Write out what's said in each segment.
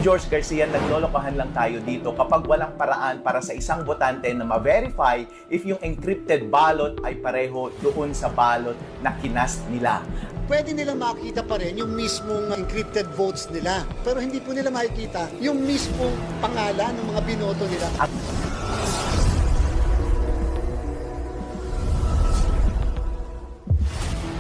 George Garcia, naglolokohan lang tayo dito kapag walang paraan para sa isang botante na ma-verify if yung encrypted ballot ay pareho doon sa ballot na kinast nila. Pwede nilang makita pa rin yung mismong encrypted votes nila. Pero hindi po nila makikita yung mismong pangalan ng mga binoto nila.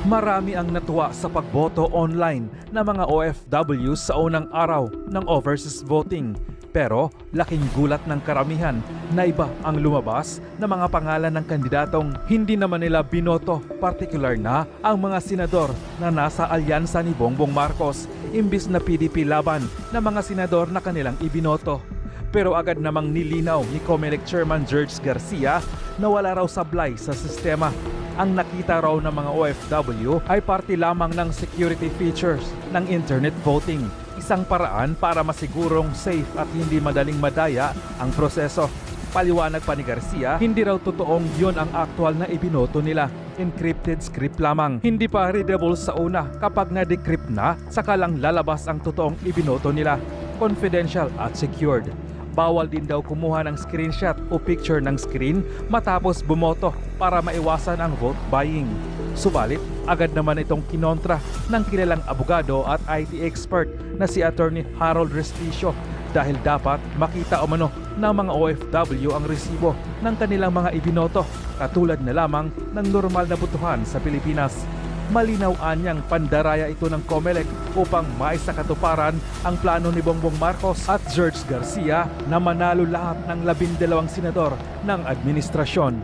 Marami ang natuwa sa pagboto online ng mga OFWs sa unang araw ng overseas voting. Pero laking gulat ng karamihan na iba ang lumabas na mga pangalan ng kandidatong hindi naman nila binoto, partikular na ang mga senador na nasa alyansa ni Bongbong Marcos imbis na PDP laban na mga senador na kanilang ibinoto. Pero agad namang nilinaw ni COMELEC Chairman George Garcia na wala raw sablay sa sistema. Ang nakita raw ng mga OFW ay parte lamang ng security features ng internet voting. Isang paraan para masigurong safe at hindi madaling madaya ang proseso. Paliwanag pa ni Garcia, hindi raw totoong yun ang actual na ibinoto nila. Encrypted script lamang. Hindi pa readable sa una. Kapag na-decrypt na, saka lang lalabas ang totoong ibinoto nila. Confidential at secured. Bawal din daw kumuha ng screenshot o picture ng screen matapos bumoto para maiwasan ang vote buying. Subalit, agad naman itong kinontra ng kilalang abogado at IT expert na si Attorney Harold Respicio dahil dapat makita umano ng mga OFW ang resibo ng kanilang mga ibinoto katulad na lamang ng normal na botohan sa Pilipinas. Malinaw anyang pandaraya ito ng COMELEC upang maisakatuparan ang plano ni Bongbong Marcos at George Garcia na manalo lahat ng 12 senador ng administrasyon.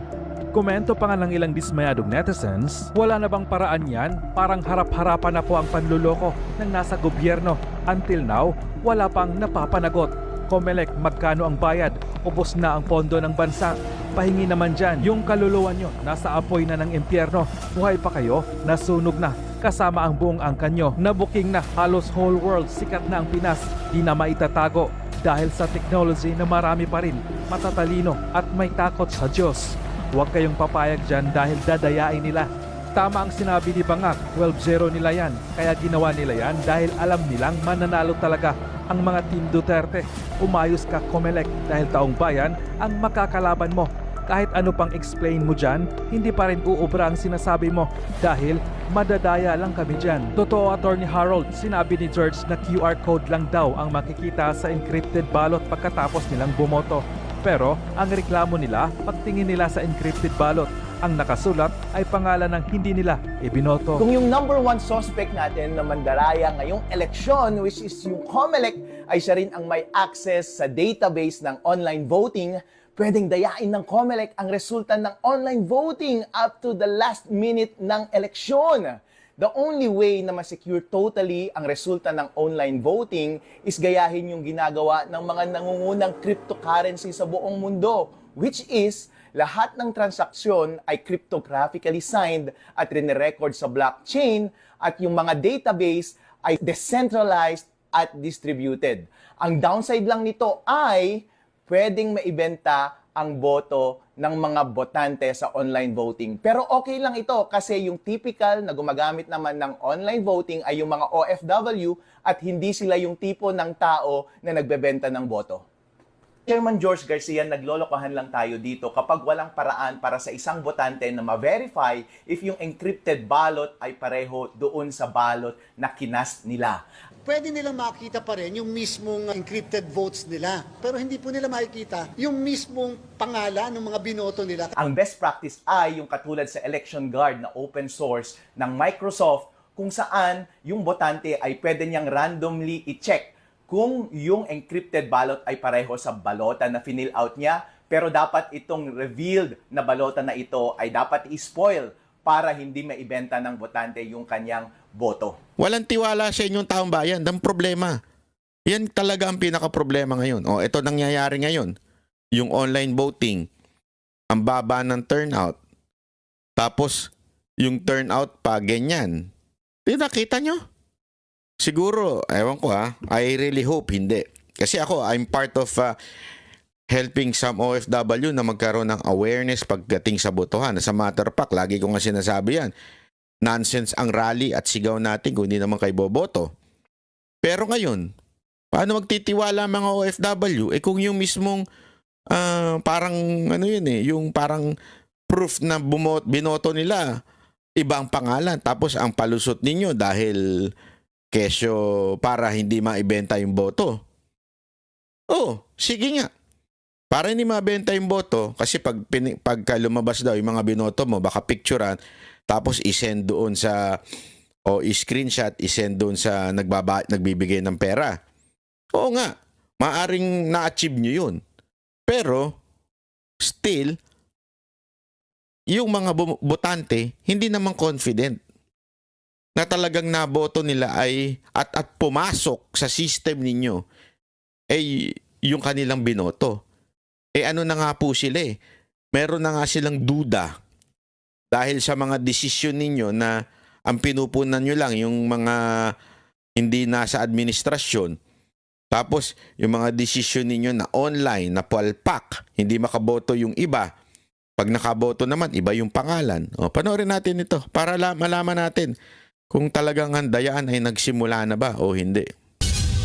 Komento pa nga ng ilang dismayadong netizens, wala na bang paraan yan? Parang harap-harapan na po ang panluloko ng nasa gobyerno. Until now, wala pang napapanagot. COMELEC, magkano ang bayad? Ubos na ang pondo ng bansa. Pahingi naman dyan, yung kaluluwa nyo nasa apoy na ng impyerno. Buhay pa kayo, nasunog na. Kasama ang buong angkan nyo, nabuking na halos whole world, sikat na ang Pinas. Di na maitatago dahil sa technology na marami pa rin, matatalino at may takot sa Diyos. Huwag kayong papayag dyan dahil dadayain nila. Tama ang sinabi ni Bangak, 12-0 nila yan. Kaya ginawa nila yan dahil alam nilang mananalo talaga ang mga Team Duterte. Umayos ka COMELEC dahil taong bayan ang makakalaban mo. Kahit ano pang explain mo dyan, hindi pa rin uubra ang sinasabi mo dahil madadaya lang kami dyan. Totoo, Attorney Harold, sinabi ni George na QR code lang daw ang makikita sa encrypted ballot pagkatapos nilang bumoto. Pero ang reklamo nila, pagtingin nila sa encrypted ballot, ang nakasulat ay pangalan ng hindi nila ibinoto. Kung yung number one suspect natin na mandaraya ngayong eleksyon, which is yung COMELEC, ay siya rin ang may access sa database ng online voting, pwedeng dayain ng COMELEC ang resulta ng online voting up to the last minute ng eleksyon. The only way na ma-secure totally ang resulta ng online voting is gayahin yung ginagawa ng mga nangungunang cryptocurrency sa buong mundo, which is lahat ng transaksyon ay cryptographically signed at rinirecord sa blockchain at yung mga database ay decentralized at distributed. Ang downside lang nito ay pwedeng maibenta ang boto ng mga botante sa online voting. Pero okay lang ito kasi yung typical na gumagamit naman ng online voting ay yung mga OFW at hindi sila yung tipo ng tao na nagbebenta ng boto. Chairman George Garcia, naglolokohan lang tayo dito kapag walang paraan para sa isang botante na ma-verify if yung encrypted ballot ay pareho doon sa ballot na kinast nila. Pwede nilang makita pa rin yung mismong encrypted votes nila. Pero hindi po nila makikita yung mismong pangalan ng mga binoto nila. Ang best practice ay yung katulad sa Election Guard na open source ng Microsoft kung saan yung botante ay pwede niyang randomly i-check kung yung encrypted ballot ay pareho sa balota na fill out niya, pero dapat itong revealed na balota na ito ay dapat i-spoil para hindi maibenta ng botante yung kanyang boto. Walang tiwala sa inyong taong bayan. Ang problema. Yan talaga ang pinaka-problema ngayon. O, ito nangyayari ngayon. Yung online voting, ang baba ng turnout. Tapos, yung turnout pa, ganyan. Nakita nyo? Siguro, ewan ko I really hope hindi. Kasi ako, I'm part of helping some OFW na magkaroon ng awareness pagdating sa botohan. Sa matter of fact, lagi ko nga sinasabi yan, nonsense ang rally at sigaw natin kung hindi naman kayo boboto. Pero ngayon, Paano magtitiwala ang mga OFW? Kung yung mismong parang ano yun yung parang proof na binoto nila, ibang pangalan. Tapos ang palusot ninyo dahil kesyo para hindi maibenta yung boto. Oh, sige nga. Para hindi mabenta yung boto, kasi pagka lumabas daw yung mga binoto mo, baka picturean, tapos isend doon sa, o i-screenshot, isend doon sa nagbibigay ng pera. Oo nga, maaring na-achieve nyo yun. Pero, still, yung mga botante, hindi naman confident na talagang naboto nila ay at pumasok sa system ninyo ay yung kanilang binoto. Ano na nga po sila meron na nga silang duda dahil sa mga desisyon ninyo na ang pinupunan nyo lang yung mga hindi nasa administrasyon. Tapos yung mga desisyon ninyo na online, na palpak, hindi makaboto yung iba. Pag nakaboto naman, iba yung pangalan. Panoorin natin ito para malaman natin kung talagang ang dayaan ay nagsimula na ba o hindi.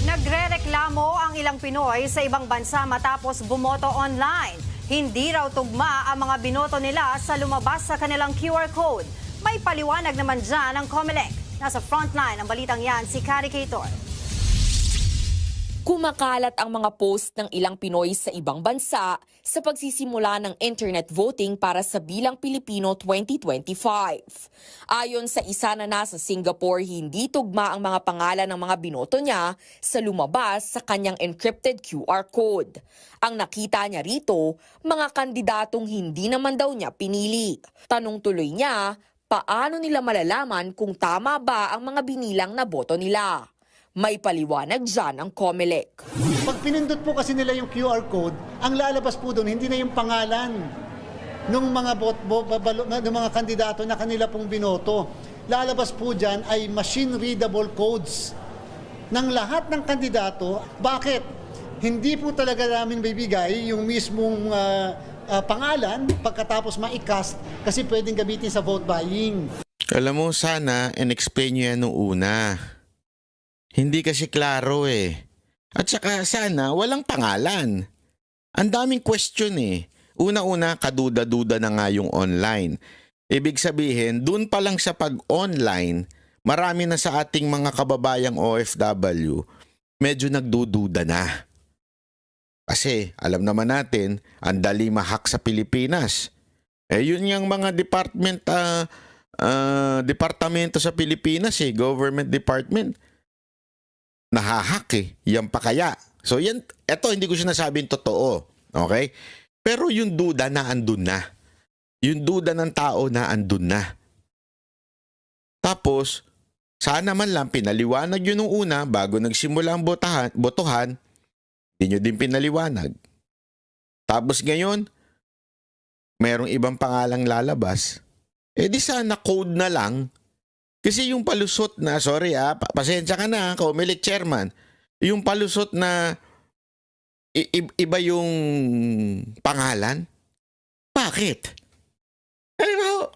Nagrereklamo ang ilang Pinoy sa ibang bansa matapos bumoto online. Hindi raw tugma ang mga binoto nila sa lumabas sa kanilang QR code. May paliwanag naman dyan ang COMELEC. Nasa frontline ang balitang yan si Kari Cator. Kumakalat ang mga post ng ilang Pinoy sa ibang bansa sa pagsisimula ng internet voting para sa Bilang Pilipino 2025. Ayon sa isa na nasa Singapore, hindi tugma ang mga pangalan ng mga binoto niya sa lumabas sa kanyang encrypted QR code. Ang nakita niya rito, mga kandidatong hindi naman daw niya pinili. Tanong tuloy niya, paano nila malalaman kung tama ba ang mga binilang na boto nila? May paliwanag dyan ang COMELEC. Pag pinindot po kasi nila yung QR code, ang lalabas po doon, hindi na yung pangalan ng mga kandidato na kanila pong binoto. Lalabas po dyan ay machine-readable codes ng lahat ng kandidato. Bakit? Hindi po talaga namin bibigay yung mismong pangalan pagkatapos ma-cast kasi pwedeng gamitin sa vote buying. Alam mo, sana in-explain nyo yan nung una. Hindi kasi klaro At saka sana walang pangalan. Ang daming question Una-una, kaduda-duda na nga yung online. Ibig sabihin, dun pa lang sa pag-online, marami na sa ating mga kababayang OFW, medyo nagdududa na. Kasi alam naman natin, ang dali ma-hack sa Pilipinas. Yun yung mga departamento sa Pilipinas government department. Nahahak yan pa kaya. So yan, eto hindi ko sinasabing totoo. Okay? Pero yung duda na andun na. Yung duda ng tao na andun na. Tapos, sana man lang pinaliwanag yun nung una bago nagsimula ang botohan, hindi nyo din pinaliwanag. Tapos ngayon, mayroong ibang pangalang lalabas. Di sana code na lang. Kasi yung palusot na, sorry pasensya ka na, COMELEC chairman, yung palusot na iba yung pangalan, bakit? Alam mo,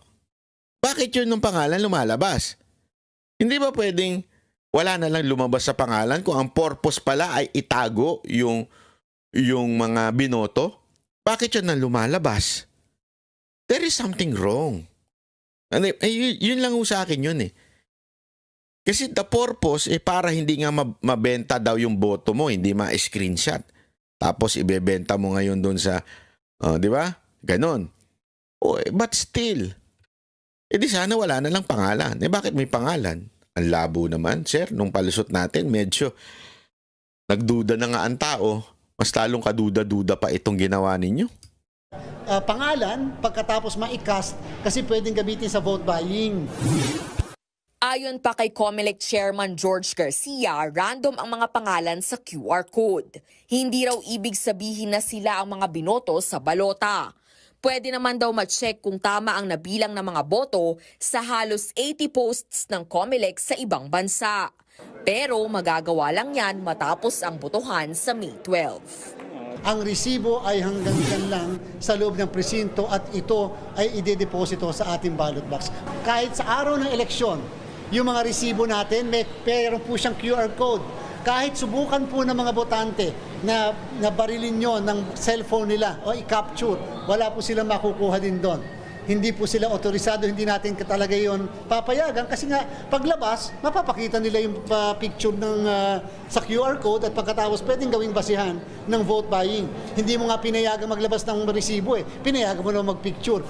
bakit yun ng pangalan lumalabas? Hindi ba pwedeng wala na lang lumabas sa pangalan kung ang purpose pala ay itago yung mga binoto? Bakit yun na lumalabas? There is something wrong. Yun lang sa akin yun Kasi the purpose para hindi nga mabenta daw yung boto mo, hindi ma-screenshot. Tapos ibebenta mo ngayon doon sa, di ba? Ganon. But still, di sana wala na lang pangalan. Bakit may pangalan? Ang labo naman, sir. Nung palusot natin, medyo nagduda na nga ang tao. Mas lalong kaduda-duda pa itong ginawa ninyo. Pangalan pagkatapos ma-cast kasi pwedeng gamitin sa vote buying. Ayon pa kay COMELEC Chairman George Garcia, random ang mga pangalan sa QR code. Hindi raw ibig sabihin na sila ang mga binoto sa balota. Pwede naman daw ma-check kung tama ang nabilang ng mga boto sa halos 80 posts ng COMELEC sa ibang bansa. Pero magagawa lang yan matapos ang botohan sa May 12. Ang resibo ay hanggang dyan lang sa loob ng presinto at ito ay idedeposito sa ating ballot box. Kahit sa araw ng eleksyon, yung mga resibo natin, meron po siyang QR code. Kahit subukan po ng mga botante na barilin nyo ng cellphone nila o i-capture, wala po silang makukuha din doon. Hindi po sila otorisado, hindi natin talaga yon papayagan kasi nga paglabas, mapapakita nila yung picture ng, sa QR code at pagkatapos pwedeng gawing basihan ng vote buying. Hindi mo nga pinayagan maglabas ng resibo pinayagan mo na magpicture.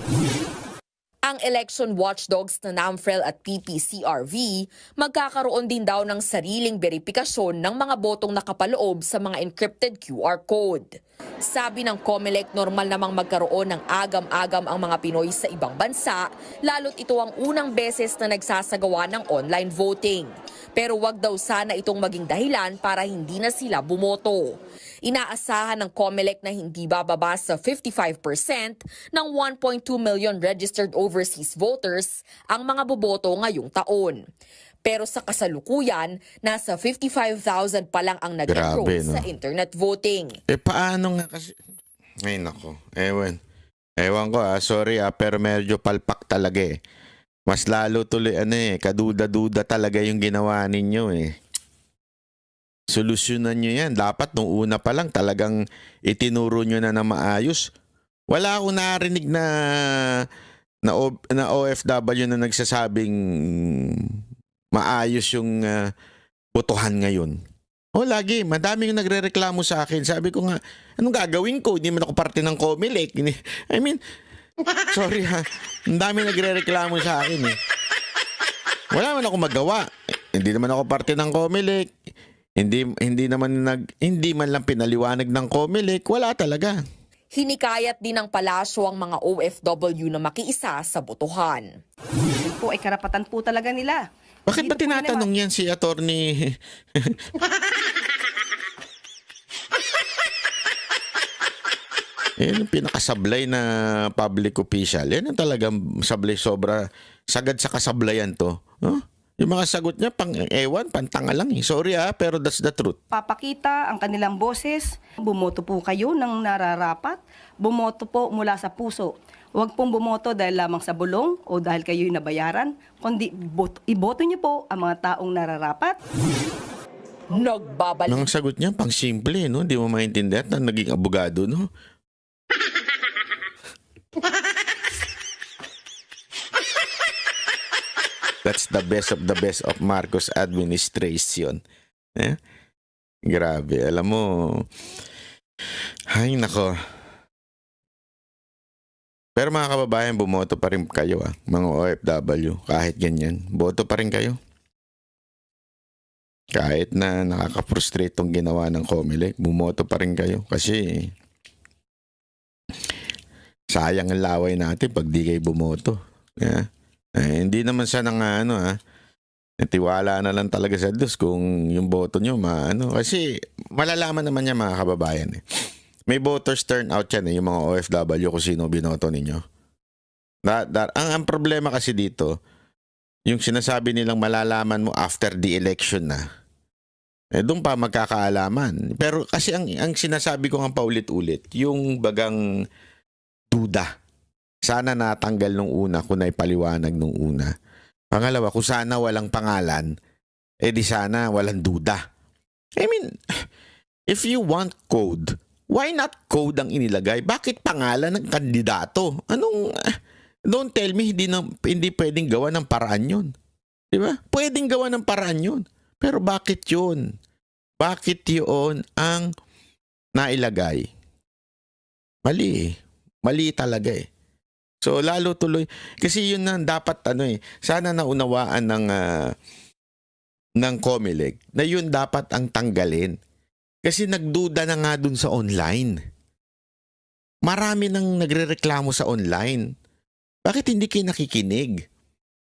Ang election watchdogs na NAMFREL at PPCRV magkakaroon din daw ng sariling beripikasyon ng mga botong nakapaloob sa mga encrypted QR code. Sabi ng COMELEC, normal namang magkaroon ng agam-agam ang mga Pinoy sa ibang bansa, lalo't ito ang unang beses na nagsasagawa ng online voting. Pero wag daw sana itong maging dahilan para hindi na sila bumoto. Inaasahan ng COMELEC na hindi bababa sa 55% ng 1.2 million registered overseas voters ang mga boboto ngayong taon. Pero sa kasalukuyan, nasa 55,000 pa lang ang nag-enroll Grabe, no? sa internet voting. Paano nga kasi? Ay nako, ewan ko sorry pero medyo palpak talaga Mas lalo tuloy kaduda-duda talaga yung ginawa ninyo Solusyonan nyo yan. Dapat nung una pa lang talagang itinuro nyo na maayos. Wala akong narinig na OFW na nagsasabing maayos yung botohan ngayon. Lagi. Madami yung nagre-reklamo sa akin. Sabi ko nga, anong gagawin ko? Hindi man ako parte ng COMELEC. I mean, sorry ang dami nagre-reklamo sa akin Wala man ako magawa. Hindi naman ako parte ng COMELEC. Hindi man lang pinaliwanag ng COMELEC, wala talaga. Hinikayat din ng palasyo ang mga OFW na makiisa sa botohan. Ito po ay karapatan po talaga nila. Bakit ba tinatanong yan si attorney? Yan ang pinakasablay na public official. Yan ang talagang sablay sobra. Sagad sa kasablayan to. Yung mga sagot niya, pantanga lang Sorry pero that's the truth. Papakita ang kanilang boses. Bumoto po kayo ng nararapat. Bumoto po mula sa puso. Huwag pong bumoto dahil lamang sa bulong o dahil kayo'y nabayaran, kundi iboto niyo po ang mga taong nararapat. Nagbabalik. Ang sagot niya, pang simple, no? Hindi mo maintindihan na naging abogado, no? That's the best of Marcos administration. Grabe. Alam mo, ay nako. Pero mga kababayan, bumoto pa rin kayo mga OFW. Kahit ganyan, boto pa rin kayo. Kahit na nakaka-frustrate tong ginawa ng COMELEC, bumoto pa rin kayo. Kasi sayang ang laway natin pag di kayo bumoto. Hindi naman siya tiwala na lang talaga sa Diyos kung yung boto nyo kasi malalaman naman niya mga kababayan May voters turnout yan yung mga OFW kung sino binoto ninyo. Ang problema kasi dito, yung sinasabi nilang malalaman mo after the election na, doon pa magkakaalaman. Pero kasi ang sinasabi ko nga paulit-ulit, yung bagang duda. Sana natanggal nung una kung naipaliwanag nung una. Pangalawa, kung sana walang pangalan, di sana walang duda. I mean, if you want code, why not code ang inilagay? Bakit pangalan ng kandidato? Don't tell me hindi pwedeng gawa ng paraan yun. Diba? Pwedeng gawa ng paraan yun. Pero bakit yun? Bakit yun ang nailagay? Mali Mali talaga So lalo tuloy kasi yun na dapat sana naunawaan ng COMELEC na yun dapat ang tanggalin. Kasi nagduda na nga dun sa online. Marami nang nagrereklamo sa online. Bakit hindi kayo nakikinig?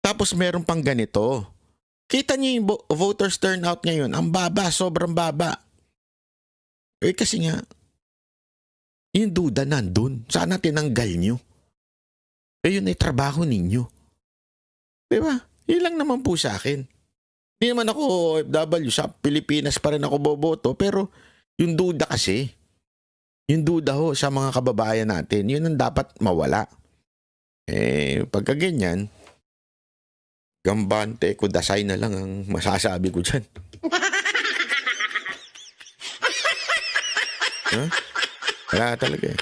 Tapos meron pang ganito. Kita niyo yung voters turnout ngayon. Ang baba, sobrang baba. Kasi nga, yung duda nandun. Sana tinanggal nyo. Yun ay trabaho ninyo. Diba? Yun lang naman po sa akin. Hindi naman ako OFW. Sa Pilipinas pa rin ako boboto. Pero yung duda kasi, yung duda sa mga kababayan natin, yun ang dapat mawala. Pagka ganyan, gambante ko, dasay na lang ang masasabi ko dyan. Huh? Wala talaga eh.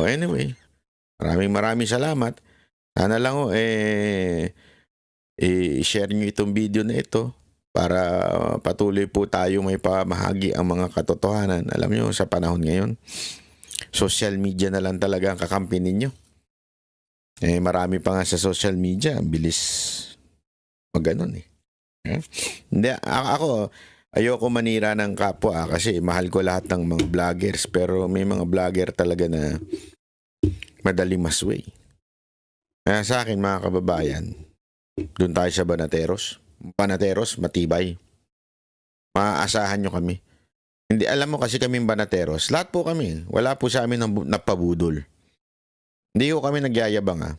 Anyway, maraming salamat. Sana lang i-share nyo itong video na ito para patuloy po tayo may pamahagi ang mga katotohanan. Alam nyo, sa panahon ngayon, social media na lang talaga ang kakampi ninyo. Marami pa nga sa social media, ang bilis maganon eh. Hindi, ako, ayoko manira ng kapwa kasi mahal ko lahat ng mga vloggers, pero may mga vlogger talaga na madaling masway. Kaya sa akin mga kababayan, doon tayo sa Banateros. Banateros, matibay. Maaasahan nyo kami. Hindi, alam mo kasi kaming Banateros, lahat po kami, wala po sa amin napabudol. Hindi ko kami nagyayabang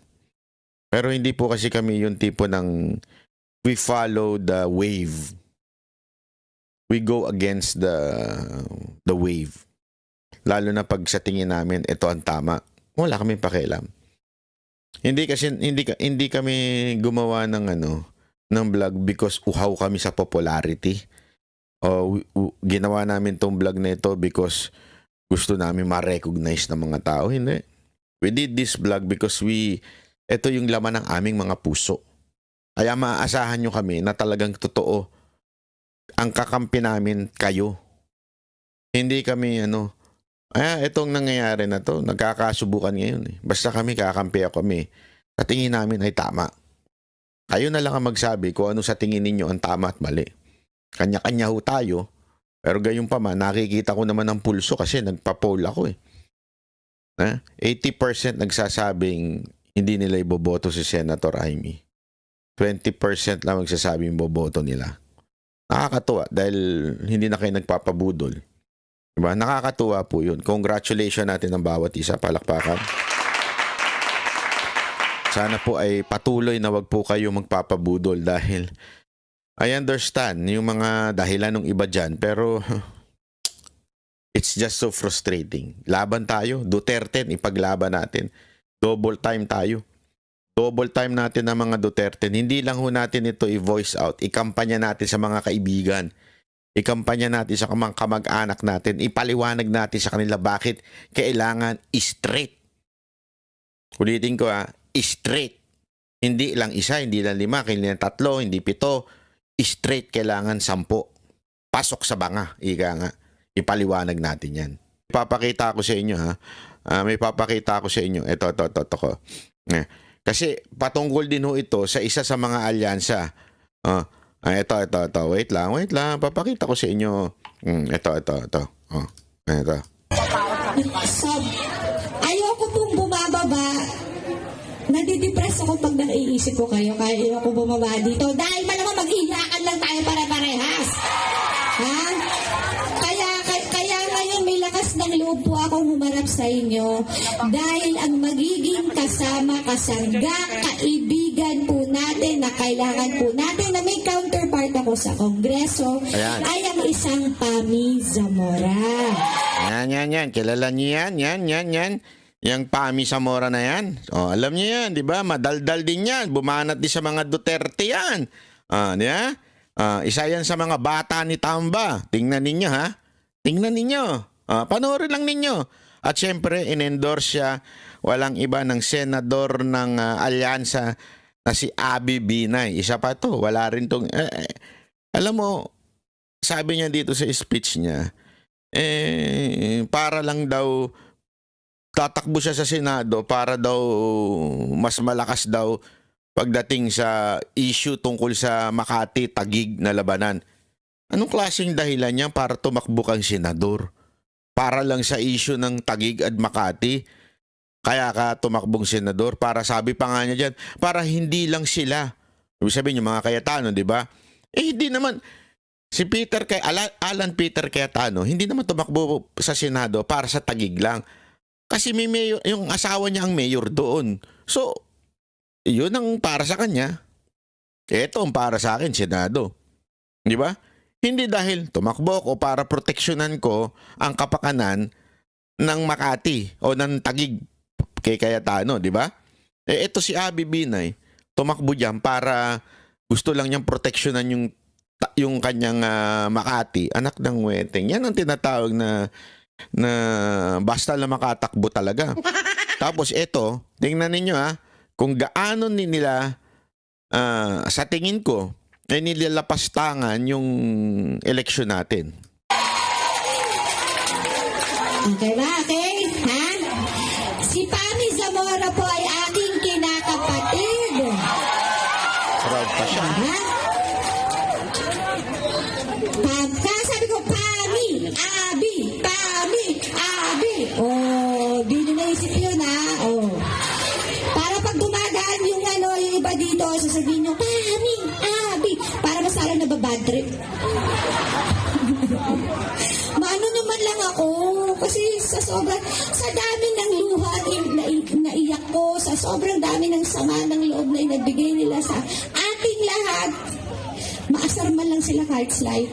Pero hindi po kasi kami yung tipo ng we follow the wave. We go against the wave. Lalo na pag sa tingin namin ito ang tama. Wala kaming pakialam. Hindi kami gumawa ng vlog because uhaw kami sa popularity. O ginawa namin tong vlog na ito because gusto namin ma-recognize ng mga tao. Hindi. We did this vlog because ito yung laman ng aming mga puso. Kaya maaasahan nyo kami na talagang totoo ang kakampi namin kayo. Hindi kami itong nangyayari na to, nagkakasubukan ngayon eh. Basta kami kakampi kami. Sa tingin namin ay tama. Kayo na lang ang magsabi kung ano sa tingin ninyo ang tama at mali. Kanya-kanya ho tayo. Pero gayon pa man, nakikita ko naman ang pulso kasi nagpa-poll ako eh. 80% nagsasabing hindi nila iboboto si Senator Amy. 20% lang magsasabing boboto nila. Nakakatuwa dahil hindi na kayo nagpapabudol. Diba? Nakakatuwa po yun. Congratulations natin ang bawat isa. Palakpakan. Sana po ay patuloy na wag po kayo magpapabudol dahil I understand yung mga dahilan ng iba dyan pero it's just so frustrating. Laban tayo. Duterte, ipaglaban natin. Double time tayo. Double time natin ng mga Duterte. Hindi lang ho natin ito i-voice out. Ikampanya natin sa mga kaibigan. Ikampanya natin sa mga kamag-anak natin. Ipaliwanag natin sa kanila bakit kailangan straight. Ulitin ko straight. Hindi lang isa, hindi lang 5, hindi lang 3, hindi 7. Straight kailangan 10. Pasok sa banga. Ika nga. Ipaliwanag natin yan. Ipapakita ko sa inyo may papakita ko sa inyo. Ito ko. Kasi patungkol din ho ito sa isa sa mga alyansa. Ito. Wait lang. Papakita ko sa inyo. Ito. Ito. Ayoko pong bumababa. Nadidepress ako pag naiisip ko kayo. Kaya ayoko bumaba dito. Dahil malamang mag-iyakan lang tayo para-parehas. Kaya ngayon may lakas ng loob po akong humarap sa inyo. Dahil ang magiging kasama, kasangga, kaibigan po natin na kailangan po natin na may counterpart ako sa Kongreso ay ang isang Pami Zamora. Yan. Kilala niyo yan. Yang Pami Zamora na yan. Alam niyo yan, di ba? Madaldal din yan. Bumanat din sa mga Duterte yan. Isa yan sa mga bata ni Tamba. Tingnan ninyo Tingnan ninyo. Panoorin lang ninyo. At syempre, in-endorse siya. Walang iba ng senador ng alyansa na si Abby Binay. Isa pa to. Wala rin tong... alam mo, sabi niya dito sa speech niya, para lang daw tatakbo siya sa Senado para daw mas malakas daw pagdating sa issue tungkol sa Makati Taguig na labanan. Anong klaseng dahilan niya para tumakbo kang senador? Para lang sa issue ng Taguig at Makati? Kaya ka tumakbong senador? Para sabi pa nga niya dyan, para hindi lang sila. Ibig sabihin yung mga Cayetano, di ba? Hindi naman. Si Alan Peter Cayetano, hindi naman tumakbo sa Senado para sa Taguig lang. Kasi may mayor, yung asawa niya ang mayor doon. So, yun ang para sa kanya. Ito ang para sa akin, Senado. Di ba? Hindi dahil tumakbo ko para proteksyonan ko ang kapakanan ng Makati o ng Taguig kay Cayetano, di ba? Ito si Abby Binay, tumakbo diyan para gusto lang niyang proteksyonan yung kanyang Makati, anak ng weteng. Yan ang tinatawag na na basta lang makatakbo talaga. Tapos ito, tingnan ninyo kung gaano nila sa tingin ko ay nilalapastangan yung eleksyon natin. Okay ba? Okay? Ha? Si Pami Zamora po ay aking kinakapatid. Proud pa siya. Ha? Sabi ko, Pami, Abi, Pami, Abi. Oh, di nyo naisip yun, ha? Oh. Para pag dumadaan yung yung iba dito, sasabihin nyo, Pami, Abi. Para masala na ba bad trip? Maano naman lang ako kasi sa dami ng luha naiyak ko, sa sobrang dami ng sama ng loob na inagbigay nila sa ating lahat, maasar man lang sila kahit slight.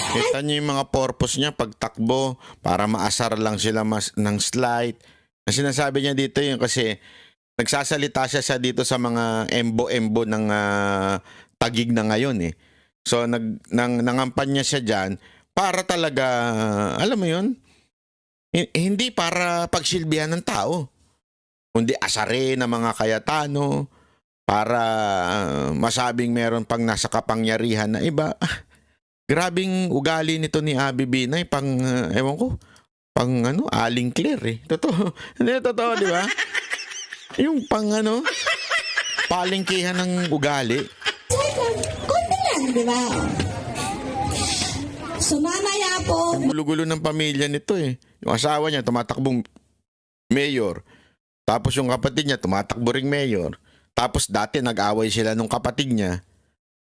Kita niyo yung mga purpose niya pagtakbo para maasar lang sila ng slight. Ang sinasabi niya dito yun kasi nagsasalita siya dito sa mga embo-embo ng tagig na ngayon eh. So nangampanya siya dyan para talaga, alam mo yun, hindi para pagsilbihan ng tao. Kundi asarin ng mga Cayetano para masabing meron pang nasa kapangyarihan na iba. Grabing ugali nito ni Abby Binay pang, ewan ko, pang Aling Claire eh. Totoo. Hindi, totoo, di ba? Yung pang palengkehan ng ugali. Konti lang, di ba? So mamaya po, Gulo-gulo ng pamilya nito eh. Yung asawa niya tumatakbong mayor. Tapos yung kapatid niya tumatakbo ring mayor. Tapos dati nag-away sila nung kapatid niya.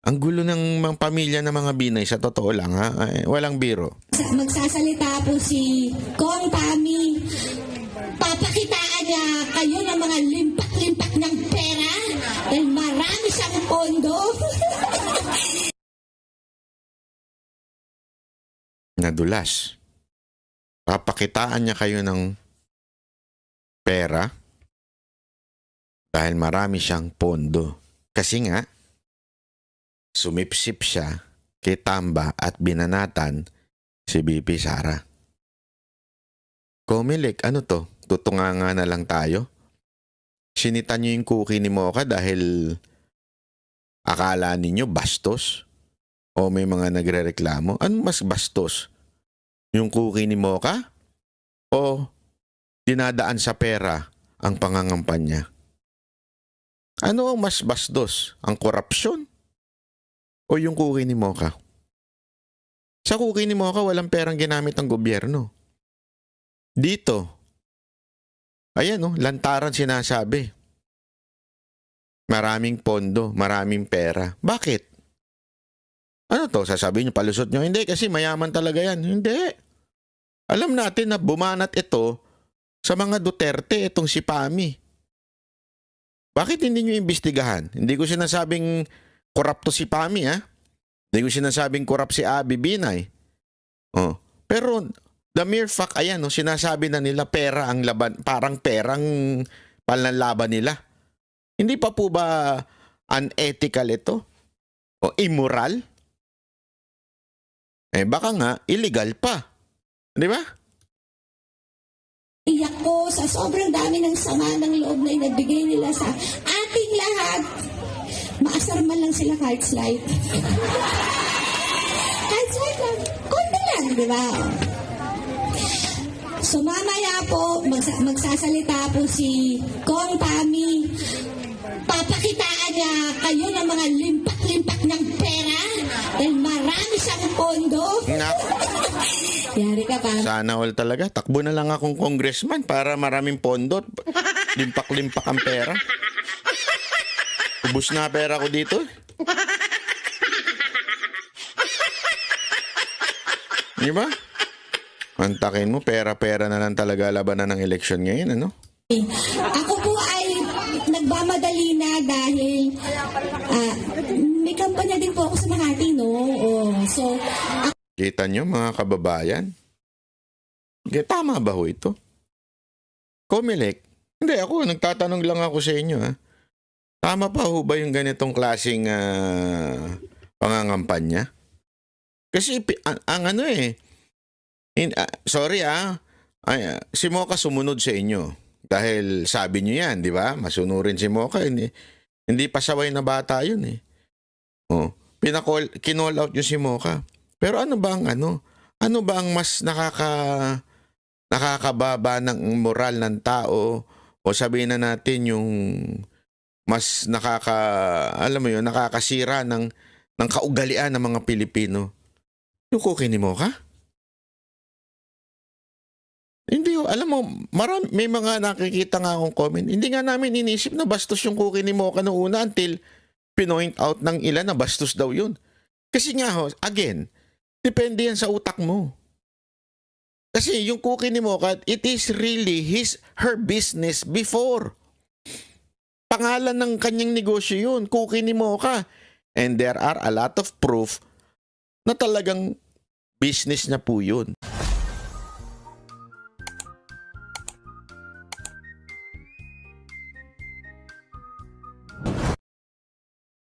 Ang gulo ng mga pamilya ng mga Binay sa totoo lang walang biro. magsasalita po si Kong Pami. Papakitaan niya kayo ng mga limpak-limpak ng pera dahil marami siyang pondo. Nadulas. Papakitaan niya kayo ng pera dahil marami siyang pondo. Kasi nga, sumipsip siya kay Tamba at binanatan si BP Sara. Comelec, ano to? Tutunganga na lang tayo? Sinitan niyo yung cookie ni Mocha dahil akala ninyo bastos? O may mga nagrereklamo? Ano mas bastos? Yung cookie ni Mocha? O dinadaan sa pera ang pangangampanya? Ano ang mas bastos? Ang korupsyon? O yung cookie ni Mocha? Sa cookie ni Mocha, walang perang ginamit ng gobyerno. Dito, ayan lantaran sinasabi. Maraming pondo, maraming pera. Bakit? Ano to? Sasabihin nyo, palusot nyo? Hindi, kasi mayaman talaga yan. Hindi. Alam natin na bumanat ito sa mga Duterte, itong si Pami. Bakit hindi nyo imbestigahan? Hindi ko sinasabing korapto si Pami, Hindi ko sinasabing korap si Abby Binay. Pero the mere fact, ayan, sinasabi na nila pera ang laban, parang perang panlalaban nila. Hindi pa po ba unethical ito? O immoral? Baka nga, illegal pa. Di ba? Iyak ko sa sobrang dami ng sama ng loob na inagbigay nila sa ating lahat. Maasar man lang sila kahit slight. Kahit slight lang. Konti lang, di ba? So mamaya po, magsasalita po si Kong Pami. Papakitaan niya kayo ng mga limpak-limpak ng pera dahil marami siyang pondo. Yari ka pa. Sana all talaga. Takbo na lang akong congressman para maraming pondo. Limpak-limpak ang pera. Ubus na pera ko dito. Di ba? Mantakin mo, pera-pera na lang talaga labanan ng eleksyon ngayon, ano? Ako po ay nagmamadali na dahil may kampanya din po ako sa Makati, no? So, Kita nyo, mga kababayan? Tama ba ho ito? Comelec, hindi ako, nagtatanong lang ako sa inyo, Tama pa ho ba yung ganitong klaseng pangangampanya? Kasi ang Sorry si Mocha sumunod sa inyo. Dahil sabi nyo yan, di ba? Masunurin si Mocha. Hindi pasaway na bata yun eh. Oh, kinall out yung si Mocha. Pero ano ba ang mas nakakababa ng moral ng tao, o sabihin na natin yung mas nakakasira ng kaugalian ng mga Pilipino? Yung cookie ni Mocha? Hindi, alam mo, may mga nakikita nga akong comment. Hindi nga namin inisip na bastos yung cookie ni Mocha noong una until pinoint out ng ilan na bastos daw yun. Kasi nga, again, depende yan sa utak mo. Kasi yung cookie ni Mocha, it is really her business before. Pangalan ng kanyang negosyo yun, cookie ni Mocha. And there are a lot of proof na talagang business niya po yun.